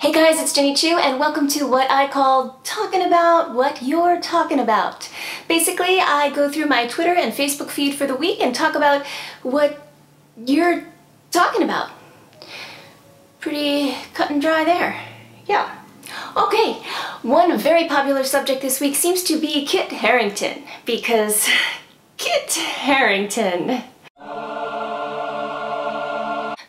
Hey guys, it's Jenny Chu and welcome to what I call talking about what you're talking about. Basically, I go through my Twitter and Facebook feed for the week and talk about what you're talking about. Pretty cut and dry there. Yeah. Okay, one very popular subject this week seems to be Kit Harington, because Kit Harington.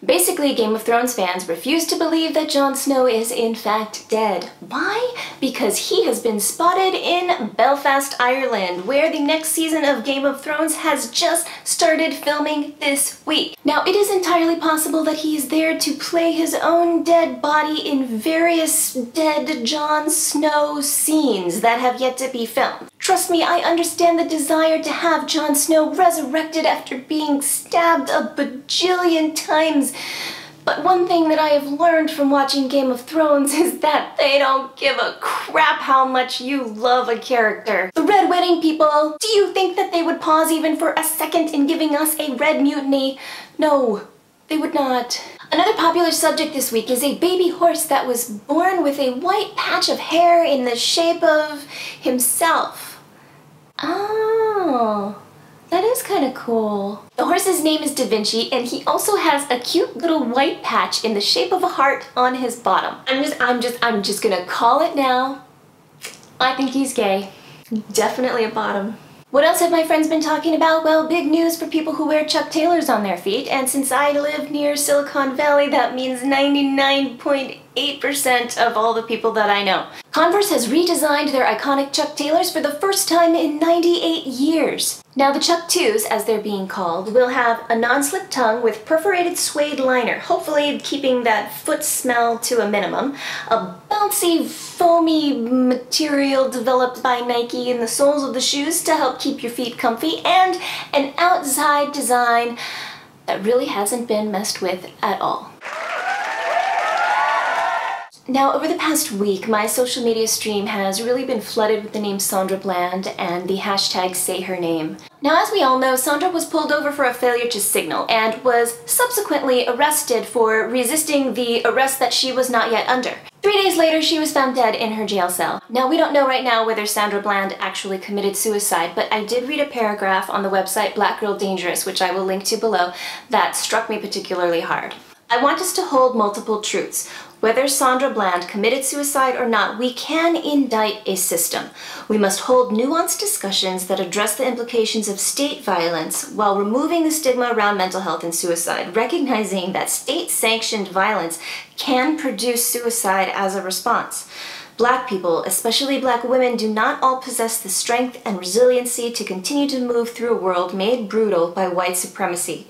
Basically, Game of Thrones fans refuse to believe that Jon Snow is in fact dead. Why? Because he has been spotted in Belfast, Ireland, where the next season of Game of Thrones has just started filming this week. Now, it is entirely possible that he is there to play his own dead body in various dead Jon Snow scenes that have yet to be filmed. Trust me, I understand the desire to have Jon Snow resurrected after being stabbed a bajillion times. But one thing that I have learned from watching Game of Thrones is that they don't give a crap how much you love a character. The Red Wedding people, do you think that they would pause even for a second in giving us a red mutiny? No, they would not. Another popular subject this week is a baby horse that was born with a white patch of hair in the shape of himself. Oh, that is kind of cool. The horse's name is Da Vinci, and he also has a cute little white patch in the shape of a heart on his bottom. I'm just gonna call it now. I think he's gay. Definitely a bottom. What else have my friends been talking about? Well, big news for people who wear Chuck Taylors on their feet, and since I live near Silicon Valley, that means 99.8% of all the people that I know. Converse has redesigned their iconic Chuck Taylors for the first time in 98 years. Now the Chuck 2s, as they're being called, will have a non-slip tongue with perforated suede liner, hopefully keeping that foot smell to a minimum, a bouncy, foamy material developed by Nike in the soles of the shoes to help keep your feet comfy, and an outside design that really hasn't been messed with at all. Now, over the past week, my social media stream has really been flooded with the name Sandra Bland and the hashtag #SayHerName. Now, as we all know, Sandra was pulled over for a failure to signal and was subsequently arrested for resisting the arrest that she was not yet under. 3 days later, she was found dead in her jail cell. Now, we don't know right now whether Sandra Bland actually committed suicide, but I did read a paragraph on the website Black Girl Dangerous, which I will link to below, that struck me particularly hard. I want us to hold multiple truths. Whether Sandra Bland committed suicide or not, we can indict a system. We must hold nuanced discussions that address the implications of state violence while removing the stigma around mental health and suicide, recognizing that state-sanctioned violence can produce suicide as a response. Black people, especially Black women, do not all possess the strength and resiliency to continue to move through a world made brutal by white supremacy.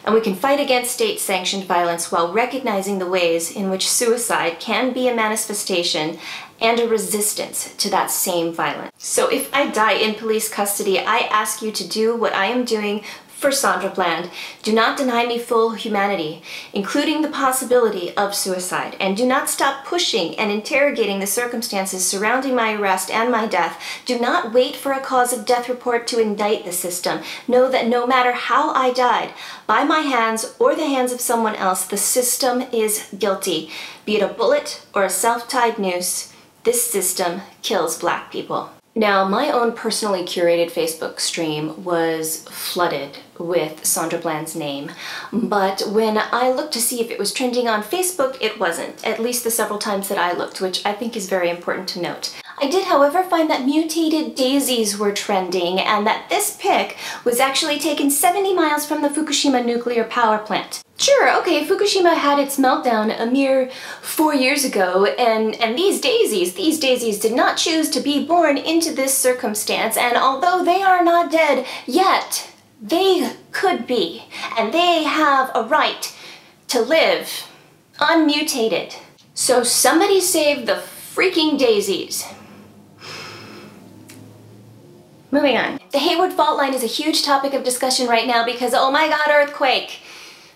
And we can fight against state-sanctioned violence while recognizing the ways in which suicide can be a manifestation and a resistance to that same violence. So if I die in police custody, I ask you to do what I am doing for Sandra Bland. Do not deny me full humanity, including the possibility of suicide, and do not stop pushing and interrogating the circumstances surrounding my arrest and my death. Do not wait for a cause of death report to indict the system. Know that no matter how I died, by my hands or the hands of someone else, the system is guilty. Be it a bullet or a self-tied noose, this system kills Black people. Now, my own personally curated Facebook stream was flooded with Sandra Bland's name, but when I looked to see if it was trending on Facebook, it wasn't, at least the several times that I looked, which I think is very important to note. I did, however, find that Mutated Daisies were trending, and that this pic was actually taken 70 miles from the Fukushima nuclear power plant. Sure, okay, Fukushima had its meltdown a mere 4 years ago, and these daisies did not choose to be born into this circumstance, and although they are not dead yet, they could be, and they have a right to live unmutated. So somebody save the freaking daisies. Moving on. The Hayward Fault Line is a huge topic of discussion right now because, oh my god, earthquake!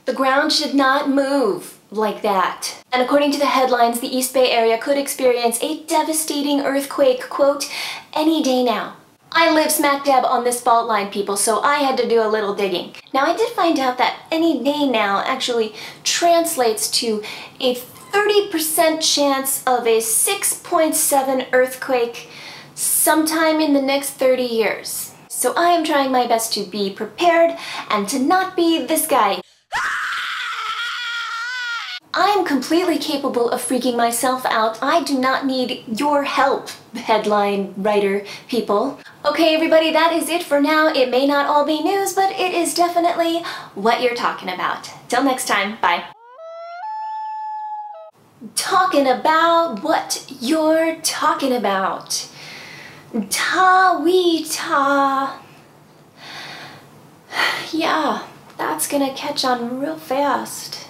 The ground should not move like that. And according to the headlines, the East Bay area could experience a devastating earthquake, quote, any day now. I live smack dab on this fault line, people, so I had to do a little digging. Now, I did find out that any day now actually translates to a 30% chance of a 6.7 earthquake sometime in the next 30 years. So I am trying my best to be prepared and to not be this guy. I am completely capable of freaking myself out. I do not need your help, headline writer people. Okay, everybody, that is it for now. It may not all be news, but it is definitely what you're talking about. Till next time, bye. Talking about what you're talking about. Ta-wee-ta. Yeah, that's gonna catch on real fast.